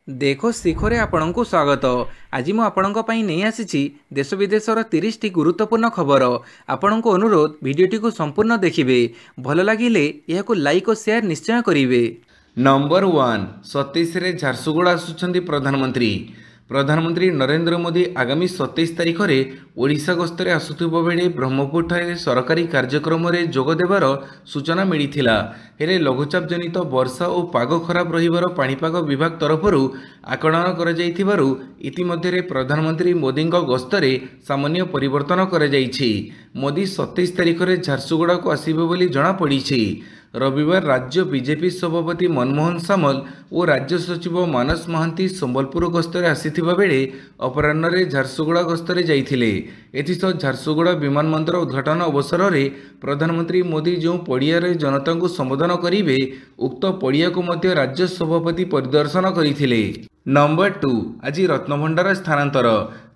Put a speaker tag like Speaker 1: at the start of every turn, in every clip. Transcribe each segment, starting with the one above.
Speaker 1: देखो शिखरे आपणଙ୍କୁ स्वागत। आज मु आपणଙ୍କ ପାଇଁ ନେଇ ଆସିଛି देश विदेशर 30 टी गुरुत्वपूर्ण खबर। आपणଙ୍କୁ अनुरोध भिडियोटी को संपूर्ण देखिए। भल लगिले यहाको लाइक और शेयर निश्चय करिवे।
Speaker 2: नंबर 1 27 रे झारसुगुड़ा आसुछंती प्रधानमंत्री नरेंद्र मोदी आगामी 27 तारिख में ओडिशा गस्तरे आसुथिबा बेले ब्रह्मपुर ठारे सरकारी कार्यक्रम रे जोग देवार सूचना मिलिथिला। हेले लघुचाप जनित वर्षा और पाग खराब रहिबार पाणीपाग विभाग तरफरु आकलन करा जाइथिबारु इतिमध्ये प्रधानमंत्री मोदी गस्तरे सामान्य परिवर्तन करा जाइछि। मोदी 27 तारिख में झारसुगुड़ा को आसिबे बोली जणा पड़िछि। रविवार राज्य बीजेपी सभापति मनमोहन सामल और राज्य सचिव मानस महांती संबलपुर गस्तरे आसिथिबा बेले अपराह्न रे झारसुगुड़ा गस्तरे जाइथिले। एथिसह झारसुगुड़ा विमानबंदर उद्घाटन अवसर में प्रधानमंत्री मोदी जो पड़िया रे जनता को संबोधन करिवे उक्त पड़िया को मध्य राज्य सभापति परिदर्शन करिथिले। नंबर 2 आज रत्नभंडार स्थानांतर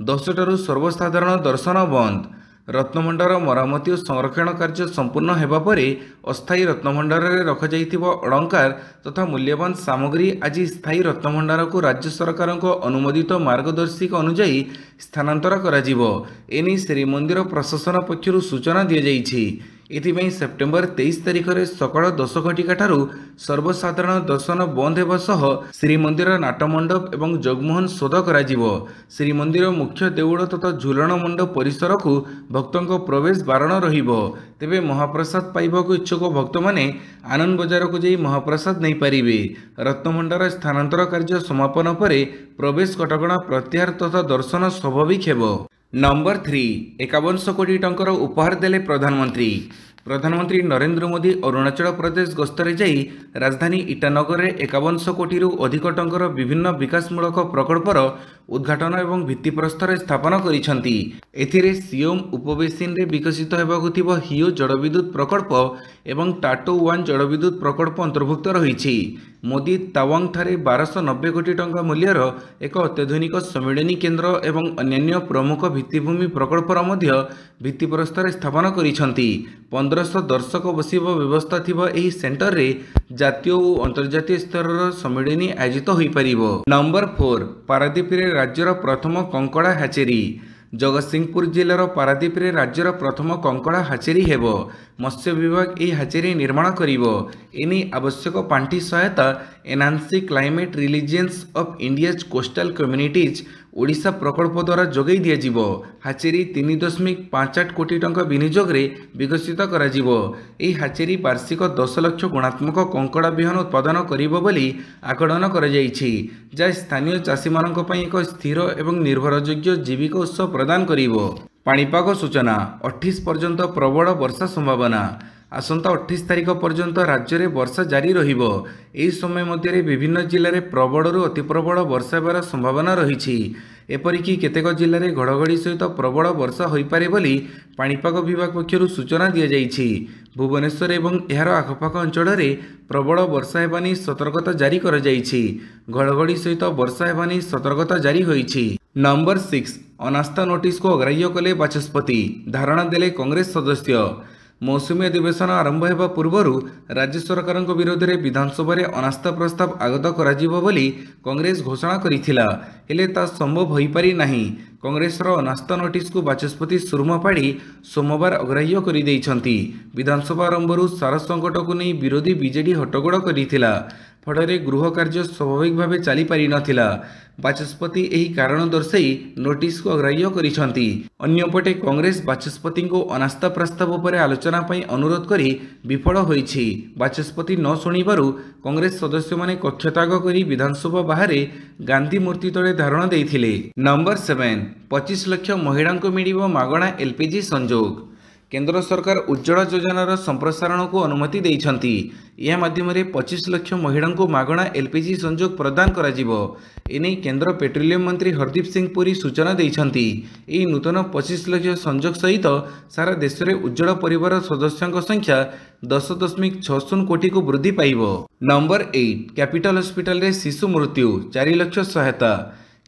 Speaker 2: 10 टारू सर्वसाधारण दर्शन बंद। रत्नभंडार मरामती और संरक्षण कार्य संपूर्ण हेबा परे अस्थायी रत्नभंडार रे रखा जाइथिबा अलंकार तथा मूल्यवान सामग्री आज स्थायी रत्नभंडार को राज्य सरकार अनुमोदित मार्गदर्शिका अनुसार स्थानांतर करा जिवो। एनी श्रीमंदिर प्रशासन पक्षरु सूचना दिया जाइछि। एथिପାଇଁ सेप्टेम्बर 23 तारिख में सकाळ 10 घटिका ठारू सर्वसाधारण दर्शन बंद हेबा सह श्रीमंदिर नाटमंडप एवं जगमोहन शोध करा जिवो। श्रीमंदिर मुख्य देउळ तथा झुलन मंडप परिसर को भक्तों प्रवेश बारण रहिबो। तेबे महाप्रसाद पाइबाकु इच्छुक भक्त माने आनंद बजार को जाई महाप्रसाद नहीं पारिबे। रत्नभंडार स्थानांतर कार्य समापन परे प्रवेश कटकणा प्रत्याहार तथा दर्शन स्वाभाविक हेबो। नंबर 3 51 कोटी टंकर उपहार देले प्रधानमंत्री नरेंद्र मोदी अरुणाचल प्रदेश गस्तरे जाई राजधानी ईटानगर रे 51 कोटी रु अधिक टंकर विभिन्न विकासमूलक प्रकल्पर उद्घाटन एवं भित्तिप्रस्तर स्थापन करिसंती। एथिरे सियोम उपबेसिन रे विकसित हेबाकु थिबो हियो जलविद्युत प्रकल्प एवं टाटो 1 जलविद्युत प्रकल्प अंतर्भुक्त रहिछि। मोदी तावांग ठारे 1290 कोटी टंका मूल्यर एक अत्याधुनिक सम्मेलनी केन्द्र एवं अन्यान्य प्रमुख भित्तिभूमि प्रकल्पर मध्य भित्तिप्रस्तर स्थापन करिसंती। 1500 दर्शक बसिबा व्यवस्था थिबा एही सेंटर रे जातीय और अंतर्जातीय स्तर सम्मेलनी आयोजित होई परिबो। नंबर 4 पारादीप रे राज्यर प्रथम कंकड़ा हाचेरी। जगतसिंहपुर जिलार पारादीप रे राज्यर प्रथम कंकड़ा हाचेरी हेबो। मत्स्य विभाग यह हाचेरी निर्माण करिवो। एनी आवश्यक पांठी सहायता enhancing climate resilience of India's coastal communities Odisha प्रकल्प द्वारा जोगई दिया जिवो। हाचेरी 3.58 कोटी टंका विनियोग रे विकसित करा जिवो। एही हाचेरी वार्षिक 10 लाख गुणात्मक कंकड़ा बिहन उत्पादन करिवो बोली आकलन करा जाइछि, जा स्थानीय चाषी मानक पई एक स्थिर एवं निर्भरयोग्य जीविका उत्स प्रदान करिवो। पाणीपाग सूचना 28 पर्यंत प्रबल वर्षा संभावना। आसंता 28 तारिख पर्यंत राज्य में वर्षा जारी रहिबो। एही समय मध्य विभिन्न जिले में प्रबलरू अति प्रबल वर्षा हेबार संभावना रही। एपरिकी केतेक जिले में घड़घड़ी सहित प्रबल वर्षा होइपारे बोली पाणीपाग विभाग पक्षरु सूचना दिया जाइछि। भुवनेश्वर एवं एहार आखपाख अंचल में प्रबल वर्षा हेबा नै सतर्कता जारी करा जाइछि। घड़घड़ी सहित वर्षा हेबा नै सतर्कता जारी होइछि। नंबर 6 अनास्था नोटिस को अग्राह्य कले बाचस्पति, धारणा देले कांग्रेस सदस्य। मौसुमी अधिवेशन आरंभ होगा पूर्व राज्य सरकार विरोध में विधानसभा अनास्था प्रस्ताव आगत कराजिबो बोली कांग्रेस घोषणा करिथिला, हेले ता संभव होई पारि नाही। कांग्रेस अनास्था नोटिस को बाचस्पति सुरमा पाड़ी सोमवार अग्राह्य कर देइछंती। विधानसभा आरंभ सारा संकट को नहीं विरोधी बीजेडी हट्टगोड़ करिथिला, फଳରେ गृह कार्य स्वाभाविक भाव चली पारि नथिला। बाचस्पति एही कारण दर्शाई नोटिस को अग्राह्य करिसंती। अन्यपटे कांग्रेस बाचस्पति को अनास्था प्रस्ताव पर आलोचना पई अनुरोध करी विफल होईछि। बाचस्पति न शुणिबारु कांग्रेस सदस्य माने कक्षत्याग करी विधानसभा बाहर गांधी मूर्ति तले धारणा देइथिले। नंबर 7 25 लाख महिला को मिलिबो मागणा एलपीजी संजोग। केंद्र सरकार उज्ज्वला योजनार संप्रसारण को अनुमति देइछंती। यह माध्यम 25 लाख महिला को मागणा एलपीजी संजोग प्रदान करा जिवो। एने केंद्र पेट्रोलियम मंत्री हरदीप सिंह पुरी सूचना देइछंती। एही नूतन 25 लाख संजोग सहित सारा देश में उज्ज्वला परिवार सदस्यों संख्या 10.60 कोटी को वृद्धि पाइबो। नंबर 8 कैपिटल हॉस्पिटल रे शिशु मृत्यु 4 लाख सहायता।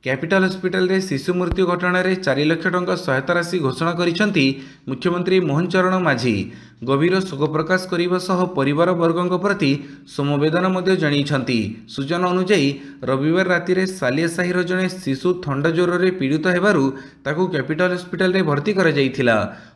Speaker 2: कैपिटल हॉस्पिटल रे शिशु मृत्यु घटना रे 4 लाख टंका सहायता राशि घोषणा करिसंती मुख्यमंत्री मोहन चरण माझी गभीर शोक प्रकाश करने सह परिवार वर्गों प्रति समवेदना जणाइछंती। सूचना अनुसार रविवार राति रे सालियासाहीर जड़े शिशु थंडा ज्वर में पीड़ित हेबारु ताकू कैपिटल हॉस्पिटल रे भर्ती करा जाइथिला।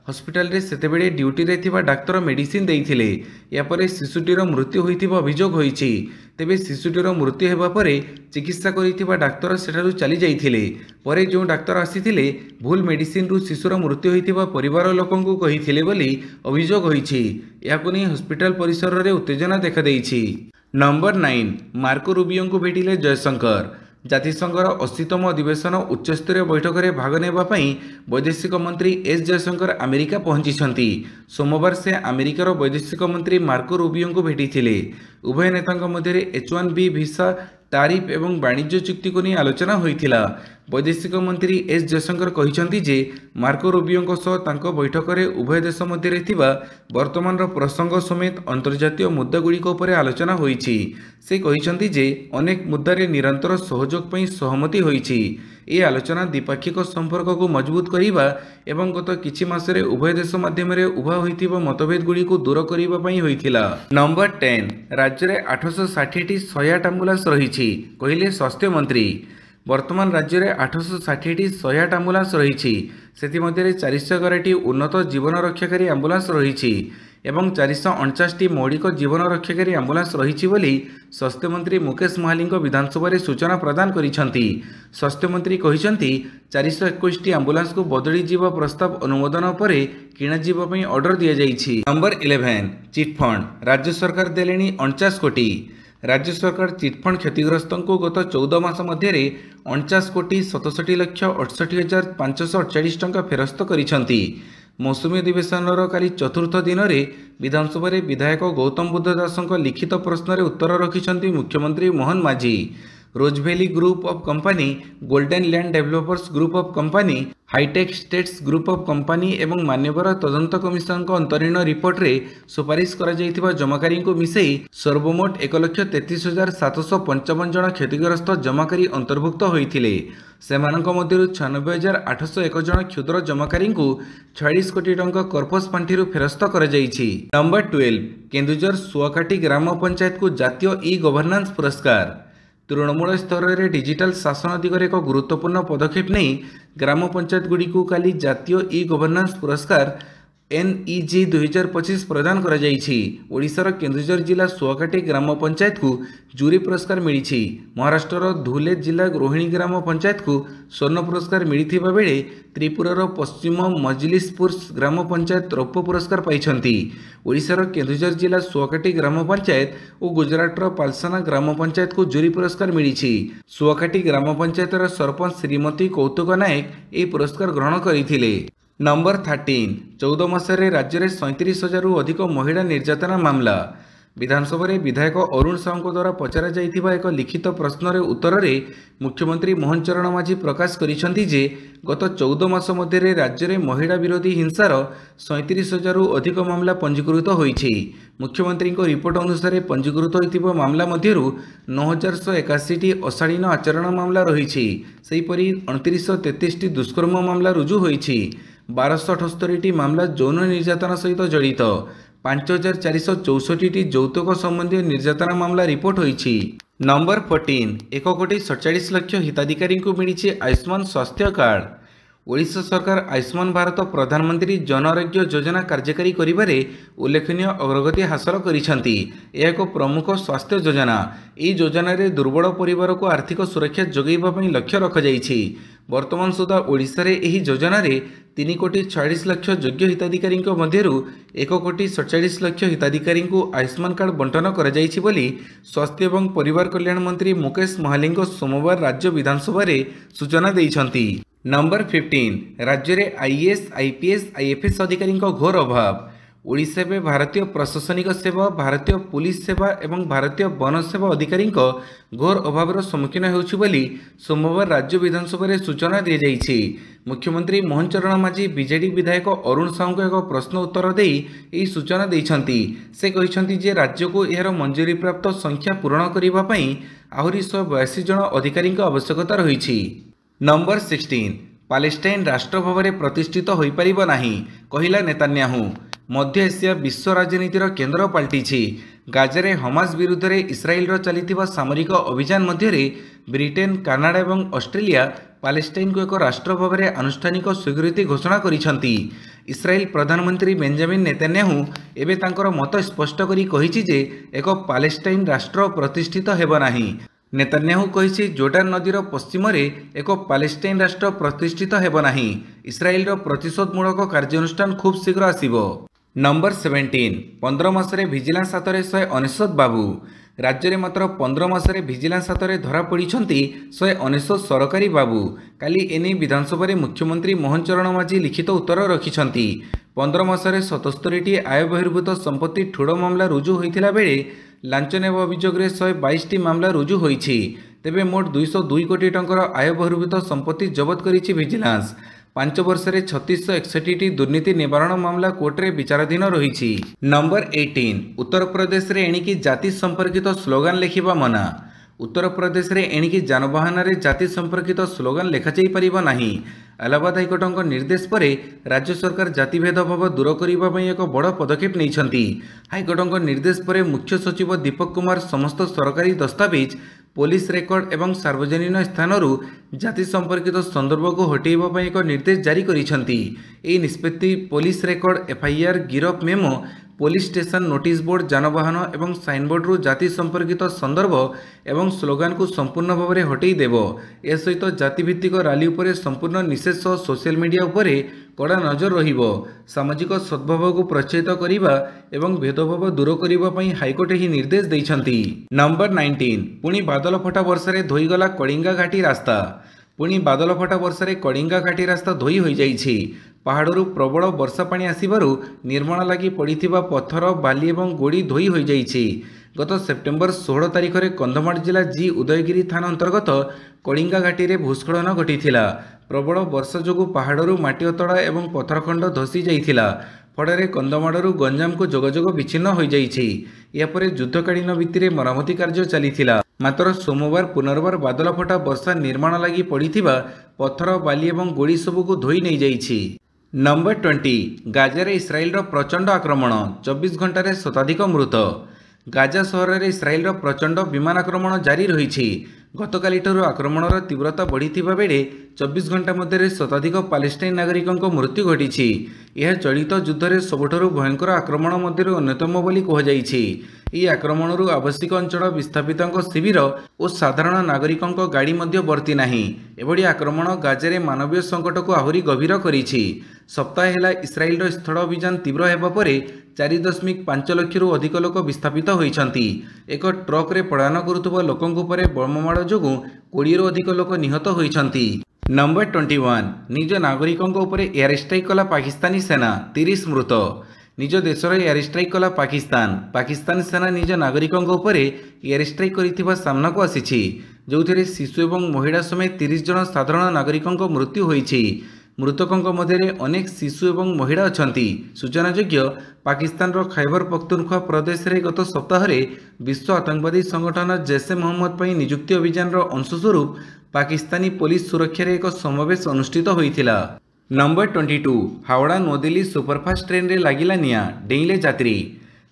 Speaker 2: हॉस्पिटल रे सेतेबेले ड्यूटी रे थिबा डाक्टर मेडिसिन देइथिले। या परे शिशुटीर मृत्यु होइथिबा अभियोग होइछि। तेबे शिशुटीर मृत्यु हेबा परे चिकित्सा करिथिबा डाक्टर सेठारु चली जाइथिले। परे जो डाक्टर आसीथिले भूल मेडिसिन रु शिशुर मृत्यु होइथिबा परिवार लोकंकु कहिथिले बोली अभियोग होइछि। याकु नै हॉस्पिटल परिसर रे उत्तेजना देखा देइछि। नंबर 9 मार्को रूबियो को भेटिले जयशंकर। जातिसंघर 80तम अधिवेशन उच्चस्तरीय बैठक में भाग नेबापी वैदेशिक मंत्री एस जयशंकर अमेरिका पहुंची। सोमवार से अमेरिकार वैदेशिक मंत्री मार्को रूबियो को भेटी। उभय नेता मध्य H1B वीसा तारिफ एवं वाणिज्य चुक्ति को नहीं आलोचना होइथिला। वैदेशिक मंत्री एस जयशंकर कहिसंती जे मार्को रूबियो सह तांको बैठक में उभय देश मध्य थिबा वर्तमान प्रसंग समेत अंतर्जातीय मुद्दागुड़िक उपरे आलोचना होइछि। से कहिसंती जे अनेक मुद्दारे निरंतर सहयोग पई सहमति होइछि। ए आलोचना द्विपाक्षिक संपर्क को मजबूत करिबा एवं गत किछि मासरे उभय देश माध्यम रे उभा होइथिबा मतभेद गुड़ी को दूर करिबा पई होइथिला। नंबर 10 राज्य रे 860टी 108 एम्बुलेंस रहिछि कहिले स्वास्थ्य मंत्री। वर्तमान राज्य में 860टी 108 एम्बुलेंस रही। से मध्य 411टी उन्नत जीवन रक्षाकारी एम्बुलेंस रही एवं 449टी मौलिक जीवन रक्षाकारी एम्बुलेंस रही बोली स्वास्थ्य मंत्री मुकेश महाली विधानसभा सूचना प्रदान करिसेंती। स्वास्थ्य मंत्री कहिसेंती 421टी एम्बुलेंस को बदली जीवा प्रस्ताव अनुमोदन पर किणा जीवा पई ऑर्डर दिया जाइछि। नंबर 11 चिटफंड राज्य सरकार देलेनी 49 कोटी। राज्य सरकार चिटफंड क्षतिग्रस्त को गत 14 मास मध्य 49,67,68,548 टंका फेरस्त करिसेंती। मौसुमी अधिवेशन काली चतुर्थ दिन में विधानसभा विधायक गौतम बुद्ध दास लिखित प्रश्न उत्तर रखिंट मुख्यमंत्री Mohan Majhi. Rose Valley group of company, golden land developers group of company, hitech states group of company एवं मान्यवर तदंत कमिशन अंतरीण रिपोर्ट रे सुपारिश करा जाइथिबा जमाकारी को मिसई सर्वमोट 1,33,755 जन क्षतिग्रस्त जमाकारी अंतर्भुक्त होइथिले। सेमानक मध्यरु 96,801 जन क्षुद्र जमाकारी को 46 कोटी टंका कर्पस पांठिरु फेरस्त करा जाइछि। नंबर 12 केन्दुझर सुआकाटी ग्राम पंचायत को जातीय ई गवर्नेंस पुरस्कार। तृणमूल स्तर में डिजिटल शासन दिगरे एक गुरुत्वपूर्ण पदक्षेप नहीं ग्राम पंचायत गुड़ी को काली जातीय ई गवर्नेंस पुरस्कार NEG 2025 प्रदान करा जाइछि। ओडिशार केन्दुझर जिला सुआकाटी ग्राम पंचायत को जूरी पुरस्कार मिली। महाराष्ट्र धुले जिला रोहिणी ग्राम पंचायत को स्वर्ण पुरस्कार मिलिथिबा बेले त्रिपुरार पश्चिम मजलिसपुर ग्राम पंचायत रौप्य पुरस्कार पाइछंती। ओडिशार केन्दुझर जिला सुआकाटी ग्राम पंचायत और गुजरातर पालसाना ग्राम पंचायत को जूरी पुरस्कार मिली। सुआकाटी ग्राम पंचायतर सरपंच श्रीमती कौतुक नायक ए पुरस्कार ग्रहण करथिले। नंबर 13 14 मासरे राज्य में 37,000 अधिक महिला निर्यातना मामला। विधानसभा विधायक अरुण साहू द्वारा पचरा जाइथिबा एक लिखित प्रश्न उत्तर में मुख्यमंत्री मोहन चरण माझी प्रकाश करिसेंती जे गत 14 मास मध्य राज्य में महिला विरोधी हिंसार 37,000 अधिक मामला पंजीकृत होइछि। मुख्यमंत्री रिपोर्ट अनुसार पंजीकृत होइथिबा मामला मध्यरु 9,181टी अशालीन आचरण मामला रहिछि। सेहिपरि 2933टी दुष्कर्म मामला रुजु होइछि। 1278टी मामला यौन निर्यातना सहित जड़ित। 5,464टी यौतुक संबंधी निर्यातना मामला रिपोर्ट होइछि। नंबर 14 1,47,00,000 हिताधिकारी को मिली आयुष्मान स्वास्थ्य कार्ड। ओडिशा सरकार आयुष्मान भारत प्रधानमंत्री जन आरोग्य योजना कार्यकारी करिबारे उल्लेखनीय अग्रगति हासिल करिसेंती। यह एक प्रमुख स्वास्थ्य योजना। यह योजना रे दुर्बल परिवार को आर्थिक सुरक्षा जोगाइबा पई लक्ष्य रखा जाइछि। वर्तमान सुधा ओडिशा रे एही योजना रे 3,46,00,000 योग्य हिताधिकारी मध्यरु 1,47,00,000 हिताधिकारी को आयुष्मान कार्ड बंटन करा जाइछि बोली स्वास्थ्य एवं परिवार कल्याण मंत्री मुकेश महाली सोमवार राज्य विधानसभा रे सूचना दैछंती। नंबर 15 राज्य में IAS, IPS, IFS अधिकारी घोर अभाव। ओडिशा में भारतीय प्रशासनिक सेवा, भारतीय पुलिस सेवा एवं भारतीय वन सेवा अधिकारी घोर अभाव सम्मुखीन होउछि बोली सोमवार राज्य विधानसभा रे सूचना दी जाइछि। मुख्यमंत्री मोहन चरण माझी बीजेडी विधायक अरुण साहू एक प्रश्न उत्तर दे यही सूचना देइछंती। से कहिसंती जे राज्य को यार मंजूरी प्राप्त संख्या पूरण करिबा पई आहुरी 182 जन अधिकारी आवश्यकता रहिछि। नंबर 16 ପାଲେଷ୍ଟାଇନ ରାଷ୍ଟ୍ର ଭାବରେ ପ୍ରତିଷ୍ଠିତ ହୋଇପାରିବ ନାହିଁ କହିଲା ନେତାନ୍ୟାହୁ। ମଧ୍ୟ ଏସିଆ ବିଶ୍ୱ ରାଜନୀତିର କେନ୍ଦ୍ର ପାଲଟିଛି। ଗାଜାରେ ହମାସ ବିରୁଦ୍ଧରେ ଇସ୍ରାଏଲର ଚାଲିଥିବା ସାମରିକ ଅଭିଯାନ ମଧ୍ୟରେ ବ୍ରିଟେନ, କାନାଡା ଏବଂ ଅଷ୍ଟ୍ରେଲିଆ ପାଲେଷ୍ଟାଇନକୁ ଏକ ରାଷ୍ଟ୍ର ଭାବରେ ଆନୁଷ୍ଠାନିକ ସ୍ୱୀକୃତି ଘୋଷଣା କରିଛନ୍ତି। ଇସ୍ରାଏଲ ପ୍ରଧାନମନ୍ତ୍ରୀ ବେଞ୍ଜାମିନ ନେତାନ୍ୟାହୁ ଏବେ ତାଙ୍କର ମତ ସ୍ପଷ୍ଟ କରି କହିଛି ଯେ ଏକ ପାଲେଷ୍ଟାଇନ ରାଷ୍ଟ୍ର ପ୍ରତିଷ୍ଠିତ ହେବ ନାହିଁ। ନେତାନ୍ୟାହୁ କହିଛି, ଜୋର୍ଡାନ ନଦୀର ପଶ୍ଚିମରେ ଏକ ପାଲେଷ୍ଟାଇନ ରାଷ୍ଟ୍ର ପ୍ରତିଷ୍ଠିତ ହେବ ନାହିଁ। ଇସ୍ରାଏଲର ପ୍ରତିଶୋଧମୂଳକ କାର୍ଯ୍ୟାନୁଷ୍ଠାନ ଖୁବ୍ ଶୀଘ୍ର ଆସିବ। ନମ୍ବର 17, 15 ମାସରେ ଭିଜିଲାନ୍ସ ହାତରେ 199 ବାବୁ। ରାଜ୍ୟରେ ମାତ୍ର 15 ମାସରେ ଭିଜିଲାନ୍ସ ହାତରେ ଧରାପଡ଼ିଛନ୍ତି 199 ସରକାରୀ ବାବୁ। କାଲି ଏନେଇ ବିଧାନସଭାରେ ମୁଖ୍ୟମନ୍ତ୍ରୀ ମୋହନ ଚରଣ ମାଝୀ ଲିଖିତ ଉତ୍ତର ରଖିଛନ୍ତି। 15 ମାସରେ 77ଟି ଆୟ ବହିର୍ଭୂତ ସମ୍ପତ୍ତି ଠୁଳ ମାମଲା ରୁଜୁ ହୋଇଥିଲା ବେଳେ ଲାଞ୍ଚ ନେବା ଅଭିଯୋଗରେ 122ଟି ମାମଲା ରୁଜୁ ହୋଇଛି। ତେବେ ମୋଟ 202 କୋଟି ଟଙ୍କାର ଆୟ ବହିର୍ଭୂତ ସମ୍ପତ୍ତି ଜବତ କରିଛି ଭିଜିଲାନ୍ସ। 5 ବର୍ଷରେ 3661ଟି ଦୁର୍ନୀତି ନିବାରଣ ମାମଲା କୋର୍ଟରେ ବିଚାରାଧୀନ ରହିଛି। ନମ୍ବର 18, ଉତ୍ତରପ୍ରଦେଶରେ ଏଣିକି ଜାତି ସମ୍ପର୍କିତ ସ୍ଲୋଗାନ ଲେଖିବା ମନା। ଉତ୍ତରପ୍ରଦେଶରେ ଏଣିକି ଯାନବାହନରେ ଜାତି ସମ୍ପର୍କିତ ସ୍ଲୋଗାନ ଲେଖାଯାଇପାରିବ ନାହିଁ। ଆହ୍ଲାବାଦ ହାଇକୋର୍ଟଙ୍କ ନିର୍ଦ୍ଦେଶ ପରେ ରାଜ୍ୟ ସରକାର ଜାତି ଭେଦଭାବ ଦୂର କରିବା ପାଇଁ ଏକ ବଡ଼ ପଦକ୍ଷେପ ନେଇଛନ୍ତି। ହାଇକୋର୍ଟଙ୍କ ନିର୍ଦ୍ଦେଶ ପରେ ମୁଖ୍ୟ ସଚିବ ଦୀପକ କୁମାର ସମସ୍ତ ସରକାରୀ ଦସ୍ତାବିଜ, ପୋଲିସ ରେକର୍ଡ ଏବଂ ସାର୍ବଜନୀନ ସ୍ଥାନରୁ ଜାତି ସମ୍ପର୍କିତ ସନ୍ଦର୍ଭକୁ ହଟାଇବା ପାଇଁ ଏକ ନିର୍ଦ୍ଦେଶ ଜାରି କରିଛନ୍ତି। ଏହି ନିଷ୍ପତ୍ତି ପୋଲିସ ରେକର୍ଡ, ଏଫଆଇଆର, ଗିରଫ memo, police station notice board, ଯାନବାହନ ଏବଂ ସାଇନବୋର୍ଡରୁ ଜାତି ସମ୍ପର୍କିତ ସନ୍ଦର୍ଭ ଏବଂ ସ୍ଲୋଗାନକୁ ସମ୍ପୂର୍ଣ୍ଣ ଭାବରେ ହଟାଇ ଦେବ। ଏହା ସହିତ ଜାତିଭିତ୍ତିକ ରାଲି ଉପରେ ସମ୍ପୂର୍ଣ୍ଣ ନିଷେଧ ସହ ସୋସିଆଲ ମିଡିଆ ଉପରେ କଡ଼ା ନଜର ରହିବ। ସାମାଜିକ ସଦ୍ଭାବକୁ ପ୍ରୋତ୍ସାହିତ କରିବା ଏବଂ ଭେଦଭାବ ଦୂର କରିବା ପାଇଁ ହାଇକୋର୍ଟ ଏହି ନିର୍ଦ୍ଦେଶ ଦେଇଛନ୍ତି। ନମ୍ବର 19, ପୁଣି ବାଦଲ ଫଟା ବର୍ଷାରେ ଧୋଇଗଲା କଳିଙ୍ଗା ଘାଟି ରାସ୍ତା। ପୁଣି ବାଦଲ ଫଟା ବର୍ଷାରେ କଳିଙ୍ଗା ଘାଟି ରାସ୍ତା ଧୋଇ ହୋଇଯାଇଛି। ପାହାଡ଼ରୁ ପ୍ରବଳ ବର୍ଷା ପାଣି ଆସିବାରୁ ନିର୍ମାଣ ଲାଗି ପଡ଼ିଥିବା ପଥର, ବାଲି ଏବଂ ଗୋଡ଼ି ଧୋଇ ହୋଇଯାଇଛି। ଗତ ସେପ୍ଟେମ୍ବର 16 ତାରିଖରେ କନ୍ଧମାଳ ଜିଲ୍ଲା ଜି ଉଦୟଗିରି ଥାନା ଅନ୍ତର୍ଗତ କଳିଙ୍ଗା ଘାଟିରେ ଭୂସ୍ଖଳନ ଘଟିଥିଲା। ପ୍ରବଳ ବର୍ଷା ଯୋଗୁଁ ପାହାଡ଼ରୁ ମାଟି ଅତଡ଼ା ଏବଂ ପଥରଖଣ୍ଡ ଧସି ଯାଇଥିଲା। ଫଳରେ କନ୍ଧମାଳରୁ ଗଞ୍ଜାମକୁ ଯୋଗାଯୋଗ ବିଚ୍ଛିନ୍ନ ହୋଇଯାଇଛି। ଏହାପରେ ଯୁଦ୍ଧକାଳୀନ ଭିତ୍ତିରେ ମରାମତି କାର୍ଯ୍ୟ ଚାଲିଥିଲା। ମାତ୍ର ସୋମବାର ପୁନର୍ବାର ବାଦଲ ଫଟା ବର୍ଷା ନିର୍ମାଣ ଲାଗି ପଡ଼ିଥିବା ପଥର, ବାଲି ଏବଂ ଗୋଡ଼ି ସବୁକୁ ଧୋଇ ନେଇଯାଇଛି। ନମ୍ବର 20, ଗାଜାରେ ଇସ୍ରାଏଲର ପ୍ରଚଣ୍ଡ ଆକ୍ରମଣ, 24 ଘଣ୍ଟାରେ ଶତାଧିକ ମୃତ। ଗାଜା ସହରରେ ଇସ୍ରାଏଲର ପ୍ରଚଣ୍ଡ ବିମାନ ଆକ୍ରମଣ ଜାରି ରହିଛି। ଗତକାଲିଠାରୁ ଆକ୍ରମଣର ତୀବ୍ରତା ବଢ଼ିଥିବା ବେଳେ 24 ଘଣ୍ଟା ମଧ୍ୟରେ ଶତାଧିକ ପାଲେଷ୍ଟାଇନ ନାଗରିକଙ୍କ ମୃତ୍ୟୁ ଘଟିଛି। ଏହା ଚଳିତ ଯୁଦ୍ଧରେ ସବୁଠାରୁ ଭୟଙ୍କର ଆକ୍ରମଣ ମଧ୍ୟରୁ ଅନ୍ୟତମ ବୋଲି କୁହାଯାଇଛି। ଏହି ଆକ୍ରମଣରୁ ଆବଶ୍ୟକ ଅଞ୍ଚଳ, ବିସ୍ଥାପିତଙ୍କ ଶିବିର ଓ ସାଧାରଣ ନାଗରିକଙ୍କ ଗାଡ଼ି ମଧ୍ୟ ବର୍ତ୍ତି ନାହିଁ। ଏଭଳି ଆକ୍ରମଣ ଗାଜାରେ ମାନବୀୟ ସଙ୍କଟକୁ ଆହୁରି ଗଭୀର କରିଛି। ସପ୍ତାହ ହେଲା ଇସ୍ରାଏଲର ସ୍ଥଳ ଅଭିଯାନ ତୀବ୍ର ହେବା ପରେ 4.5 ଲକ୍ଷରୁ ଅଧିକ ଲୋକ ବିସ୍ଥାପିତ ହୋଇଛନ୍ତି। ଏକ ଟ୍ରକରେ ପଳାୟନ କରୁଥିବା ଲୋକଙ୍କ ଉପରେ ବୋମାମାଡ଼ ଯୋଗୁଁ 20ରୁ ଅଧିକ ଲୋକ ନିହତ ହୋଇଛନ୍ତି। ନମ୍ବର 21, ନିଜ ନାଗରିକଙ୍କ ଉପରେ ଏୟାର ଷ୍ଟ୍ରାଇକ୍ କଲା ପାକିସ୍ତାନୀ ସେନା, 30 ମୃତ। ନିଜ ଦେଶର ଏୟାର ଷ୍ଟ୍ରାଇକ୍ କଲା ପାକିସ୍ତାନ। ପାକିସ୍ତାନ ସେନା ନିଜ ନାଗରିକଙ୍କ ଉପରେ ଏୟାର ଷ୍ଟ୍ରାଇକ୍ କରିଥିବା ସାମ୍ନାକୁ ଆସିଛି, ଯେଉଁଥିରେ ଶିଶୁ ଏବଂ ମହିଳା ସମେତ 30 ଜଣ ସାଧାରଣ ନାଗରିକଙ୍କ ମୃତ୍ୟୁ ହୋଇଛି। ମୃତକଙ୍କ ମଧ୍ୟରେ ଅନେକ ଶିଶୁ ଏବଂ ମହିଳା ଅଛନ୍ତି। ସୂଚନାଯୋଗ୍ୟ, ପାକିସ୍ତାନର ଖୈବର ପଖ୍ତୁନଖ୍ୱା ପ୍ରଦେଶରେ ଗତ ସପ୍ତାହରେ ବିଶ୍ୱ ଆତଙ୍କବାଦୀ ସଂଗଠନ ଜୈସେ ମହମ୍ମଦ ପାଇଁ ନିଯୁକ୍ତି ଅଭିଯାନର ଅଂଶସ୍ୱରୂପ ପାକିସ୍ତାନୀ ପୋଲିସ ସୁରକ୍ଷାରେ ଏକ ସମାବେଶ ଅନୁଷ୍ଠିତ ହୋଇଥିଲା। ନମ୍ବର 22, ହାୱଡ଼ା ନୂଆଦିଲ୍ଲୀ ସୁପରଫାଷ୍ଟ ଟ୍ରେନ୍ରେ ଲାଗିଲା ନିଆଁ, ଡେଇଁଲେ ଯାତ୍ରୀ।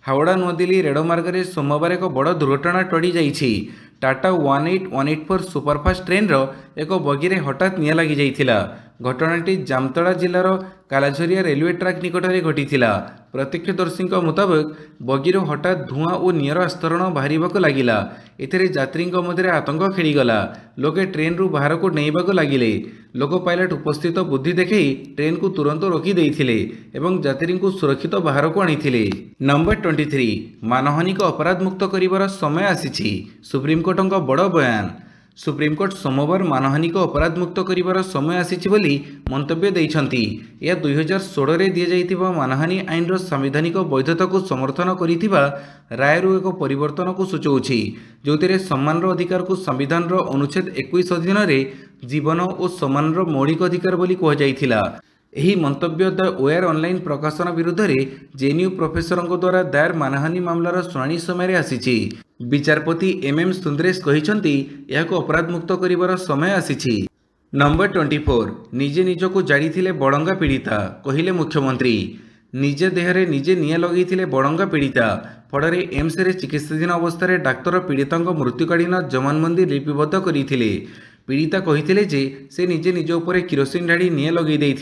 Speaker 2: ହାୱଡ଼ା ନୂଆଦିଲ୍ଲୀ ରେଳମାର୍ଗରେ ସୋମବାର ଏକ ବଡ଼ ଦୁର୍ଘଟଣା ଟଳି ଯାଇଛି। ଟାଟା 18184 ସୁପରଫାଷ୍ଟ ଟ୍ରେନ୍ର ଏକ ବଗିରେ ହଠାତ୍ ନିଆଁ ଲାଗିଯାଇଥିଲା। ଘଟଣାଟି ଜାମତାଡ଼ା ଜିଲ୍ଲାର କାଲାଝରିଆ ରେଲୱେ ଟ୍ରାକ୍ ନିକଟରେ ଘଟିଥିଲା। ପ୍ରତ୍ୟକ୍ଷଦର୍ଶୀଙ୍କ ମୁତାବକ ବଗିରୁ ହଠାତ୍ ଧୂଆଁ ଓ ନିଆଁର ଆସ୍ତରଣ ବାହାରିବାକୁ ଲାଗିଲା। ଏଥିରେ ଯାତ୍ରୀଙ୍କ ମଧ୍ୟରେ ଆତଙ୍କ ଖେଳିଗଲା। ଲୋକେ ଟ୍ରେନ୍ରୁ ବାହାରକୁ ଡେଇଁବାକୁ ଲାଗିଲେ। ଲୋକ ପାଇଲଟ ଉପସ୍ଥିତ ବୁଦ୍ଧି ଦେଖାଇ ଟ୍ରେନ୍କୁ ତୁରନ୍ତ ରୋକି ଦେଇଥିଲେ ଏବଂ ଯାତ୍ରୀଙ୍କୁ ସୁରକ୍ଷିତ ବାହାରକୁ ଆଣିଥିଲେ। ନମ୍ବର 23, ମାନହାନିକୁ ଅପରାଧ ମୁକ୍ତ କରିବାର ସମୟ ଆସିଛି, ସୁପ୍ରିମକୋର୍ଟଙ୍କ ବଡ଼ ବୟାନ। ସୁପ୍ରିମକୋର୍ଟ ସୋମବାର ମାନହାନିକୁ ଅପରାଧ ମୁକ୍ତ କରିବାର ସମୟ ଆସିଛି ବୋଲି ମନ୍ତବ୍ୟ ଦେଇଛନ୍ତି। ଏହା 2016ରେ ଦିଆଯାଇଥିବା ମାନହାନି ଆଇନର ସାମ୍ବିଧାନିକ ବୈଧତାକୁ ସମର୍ଥନ କରିଥିବା ରାୟରୁ ଏକ ପରିବର୍ତ୍ତନକୁ ସୂଚାଉଛି, ଯେଉଁଥିରେ ସମ୍ମାନର ଅଧିକାରକୁ ସମ୍ବିଧାନର ଅନୁଚ୍ଛେଦ 21 ଅଧୀନରେ ଜୀବନ ଓ ସମ୍ମାନର ମୌଳିକ ଅଧିକାର ବୋଲି କୁହାଯାଇଥିଲା। ଏହି ମନ୍ତବ୍ୟ ଦ ୱେୟାର ଅନଲାଇନ୍ ପ୍ରକାଶନ ବିରୁଦ୍ଧରେ ଜେଏନ୍ୟୁ ପ୍ରଫେସରଙ୍କ ଦ୍ୱାରା ଦାୟର ମାନହାନି ମାମଲାର ଶୁଣାଣି ସମୟରେ ଆସିଛି। ବିଚାରପତି MM ସୁନ୍ଦରେଶ କହିଛନ୍ତି, ଏହାକୁ ଅପରାଧ ମୁକ୍ତ କରିବାର ସମୟ ଆସିଛି। नंबर 24 निजे निजको जाड़ी बड़ंगा पीड़िता कहिले मुख्यमंत्री निजे देहरे निजे निया लगे बड़ंगा पीड़िता फल एम्स रे चिकित्साधीन अवस्था डाक्तर पीड़िता मृत्युकालीन जमानबंदी लिपिबद्ध करते पीड़िता कही जे से निजे निज उपर किरोसिन ढाड़ी निया लगे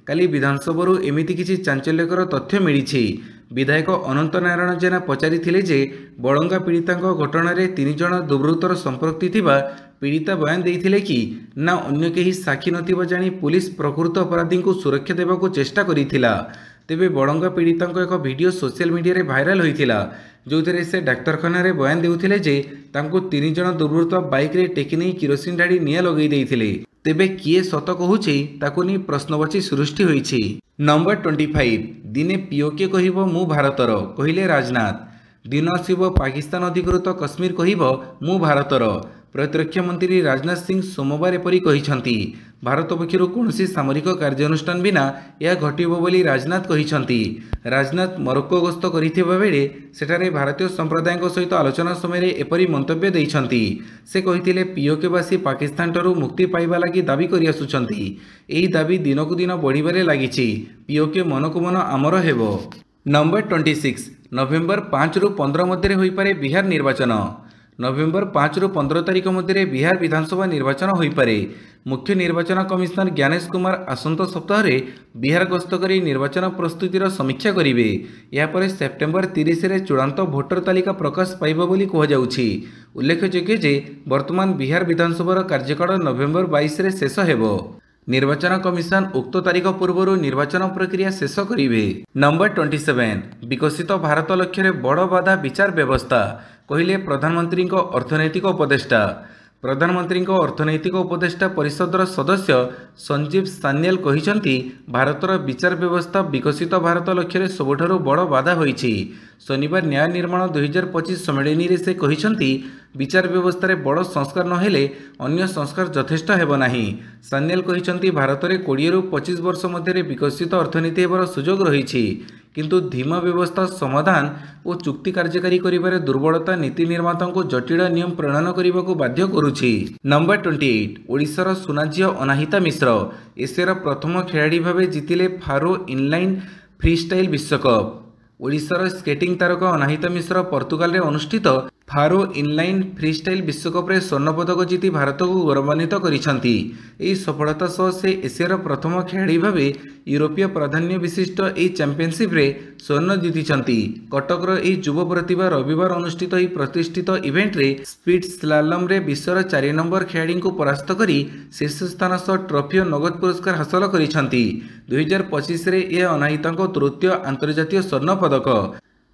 Speaker 2: काली विधानसभा एमती किसी चांचल्यकर तथ्य मिली विधायक अनंत नारायण जेना पचारि जे बड़ंगा पीड़िता घटन में 3 जन दुर्वृत्तर संपृक्ति थिबा पीड़िता बयान देइथिले कि ना अन्य केही साक्षी नथिबा जानी पुलिस प्रकृत अपराधी को सुरक्षा देबाकू चेष्टा करिथिला। तेबे बड़ंगा पीड़िता एक वीडियो सोशल मीडिया रे भाइराल होइथिला जो से डाक्तरखाना रे बयान देउथिले जे तांको 3 जन दुर्वृत्त बाइक रे टेकी नहीं किरोसिन ढाड़ी निया लगेई देइथिले। तेबे किए सत कहूछि ताकू नहीं प्रश्नवाची सृष्टि होइछि। नंबर 25 दिने पीओके कहिबो मु भारतर कहिले राजनाथ दिन आसिबो पाकिस्तान अधिकृत कश्मीर कहिबो मु भारतर प्रतिरक्षा मंत्री राजनाथ सिंह सोमवार एपरी कहिसंती भारत पक्षर कौन सामरिक कार्यानुष्ठान बिना यह घटिबो बोली राजनाथ कहिसंती। राजनाथ मोरक्को गस्त करिथिबा बेले सेठारे भारतीय संप्रदाय सहित आलोचना समय एपरी मंतव्य देइसंती। से कहिथिले पीओकेवासी पाकिस्तान ठरू मुक्ति पाइबा लागि दाबी करि आसुचंती। एही दाबी दिनकू दिन बढ़िबारे लागिछि। पीओके मनकू मन आमर हेबो। नंबर 26 नवेम्बर 5 रु 15 मध्य होई पारे बिहार निर्वाचन नवेम्बर 5 रु 15 तारिख मध्य बिहार विधानसभा निर्वाचन होई पारे। मुख्य निर्वाचन कमिशनर ज्ञानेश कुमार आसंत सप्ताह बिहार गस्त करी निर्वाचन प्रस्तुतिर समीक्षा करिवे। या परे सेप्टेम्बर 30 रे चूड़ांत भोटर तालिका प्रकाश पाइबो बोली कहुजाउछि। उल्लेखयोग्य जे वर्तमान बिहार विधानसभा कार्यकाल नवेम्बर 22 रे शेष हेबो। निर्वाचन कमिशन उक्त तारीख पूर्व निर्वाचन प्रक्रिया शेष करिवे। नंबर 27 विकसित भारत लक्ष्य बड़ बाधा विचार व्यवस्था कहिले प्रधानमंत्री अर्थनैतिक उपदेष्टा। प्रधानमंत्री अर्थनैतिक उपदेष्टा परिषदर सदस्य संजीव सान्याल कहिसंती भारतर विचार व्यवस्था विकसित भारत लक्ष्य सबुठारु बड़ बाधा होइछि। शनिवार न्याय निर्माण 2025 सम्मेलन में से कहिसंती विचार व्यवस्था बड़ संस्कार नहेले अन्य संस्कार यथेष्ट हेबो नाही। सान्याल कहिसंती भारत में 20 रु 25 वर्ष मध्य विकसित अर्थनीति हेबार सुजोग रहिछि किंतु धीमा व्यवस्था समाधान और चुक्ति कार्यकारी करिबारे दुर्बलता नीति निर्माता को जटिल नियम प्रणयन करने को बाध्य करुछि। नंबर 28 ओडिशार सुनाझियो अनाहिता मिश्र एशियार प्रथम खेलाड़ी भावे जितिले फारो इनलाइन फ्रीस्टाइल विश्वकप। ओडिशार स्केटिंग तारका अनाहिता मिश्र पर्तुगाल रे अनुष्ठित फारो इनलाइन फ्रीस्टाइल विश्वकप रे स्वर्ण पदक जीति भारत को गौरवान्वित करिसंती। एही सफलता सह से एशियार प्रथम खेलाड़ी भावे यूरोपीय प्राधान्य विशिष्ट एही चैंपियनशिप रे स्वर्ण जीतिछंती। कटकर एही युव प्रतिभा रविवार अनुष्ठित एही प्रतिष्ठित इवेंट रे स्पीड स्लालम रे विश्वर 4 नंबर खेलाड़ी को परास्त करी शीर्ष स्थान सह ट्रॉफी और नगद पुरस्कार हासिल करिसंती। 2025 रे यह अनाहिता तृतीय अंतर्जातीय स्वर्ण पदक।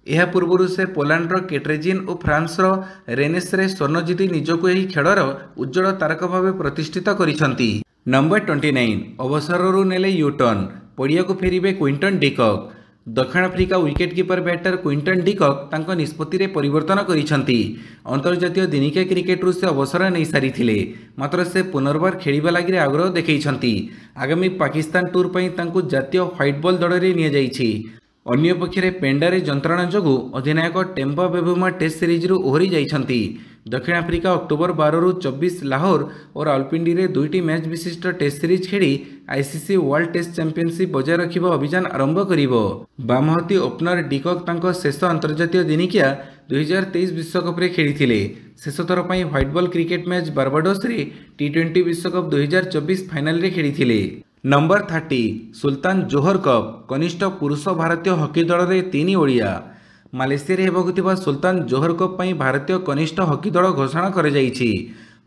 Speaker 2: यह पूर्व से पोलैंडर केट्रेजिन और फ्रांस रेनेस रे स्वर्ण जीति निजको यही खेलर उज्जवल तारका भाव प्रतिष्ठित करिसंती। नंबर 29 अवसर नेले यूटर्न पड़िया को फेरिबे क्विंटन डिकॉक। दक्षिण Africa wicket keeper batter Quinton de Kock तांको निष्पत्ति रे परिवर्तन करिसंती। अंतर्जातीय दिनिकिया क्रिकेट से अवसर नहीं सारिथिले मात्र से पुनर्बार खेलिबा लागि आग्रह देखैछंती। आगामी पाकिस्तान टूर पई तांको जातीय व्हाइट बॉल दल रे निया जाइछि। अन्य पक्षरे पेंडारे जंत्रणा जोगु अधिनायक टेम्पा बेबुमा टेस्ट सीरीज रु ओहरी जाइछंती। दक्षिण अफ्रिका अक्टोबर 12 रु 24 लाहौर और रावलपिंडी रे 2टी मैच विशिष्ट टेस्ट सीरीज खेली आईसीसी वर्ल्ड टेस्ट चैंपियनशिप बजाय रखिबा अभियान आरंभ करिवो। बामहती ओपनर डिकॉक तांको शेष अंतर्जातीय दिनिकिया 2023 विश्वकप रे खेलिथिले। शेष थर पई white ball cricket match Barbados रे टी20 विश्वकप 2024 फाइनल रे खेलिथिले। नंबर 30 सुल्तान जोहर कप कनिष्ठ पुरुष भारतीय हॉकी दल रे 3 ओडिया। मालेशिया होगा सुल्तान जोहर कप पई भारतीय कनिष्ठ हॉकी दल घोषणा कर जाइछि।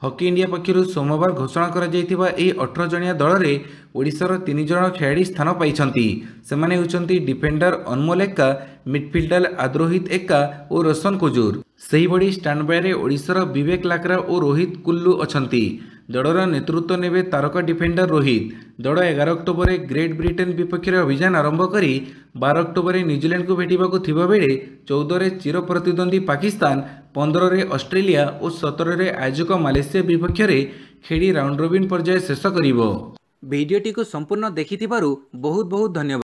Speaker 2: हॉकी इंडिया पक्षर सोमवार घोषणा कर 18 जणिया दल में ओडिशार 3 जण खेलाड़ी स्थान पाइछंती। सेमाने होउछंती डिफेंडर अनमोल एक्का, मिडफिल्डर आद्रोहित एक्का और रोशन कुजूर। सही बड़ी स्टैंड बाय रे ओडिशार विवेक लाकरा और रोहित कुल्लू अछंती। दलर नेतृत्व नेबे तारका डिफेंडर रोहित। दल 11 अक्टोबर ग्रेट ब्रिटेन विपक्ष अभियान आरंभ करी 12 अक्टोबर न्यूजीलैंड को भेटिबाकू थिबा बेले 14 रे चिर प्रतिद्वंदी पाकिस्तान, 15 रे ऑस्ट्रेलिया और 17 रे आयोजक मालेशिया विपक्ष रे खेली राउंड रोबिन पर्याय शेष करिवो।
Speaker 1: भिडियोटी को संपूर्ण देखिथिबारु बहुत बहुत धन्यवाद।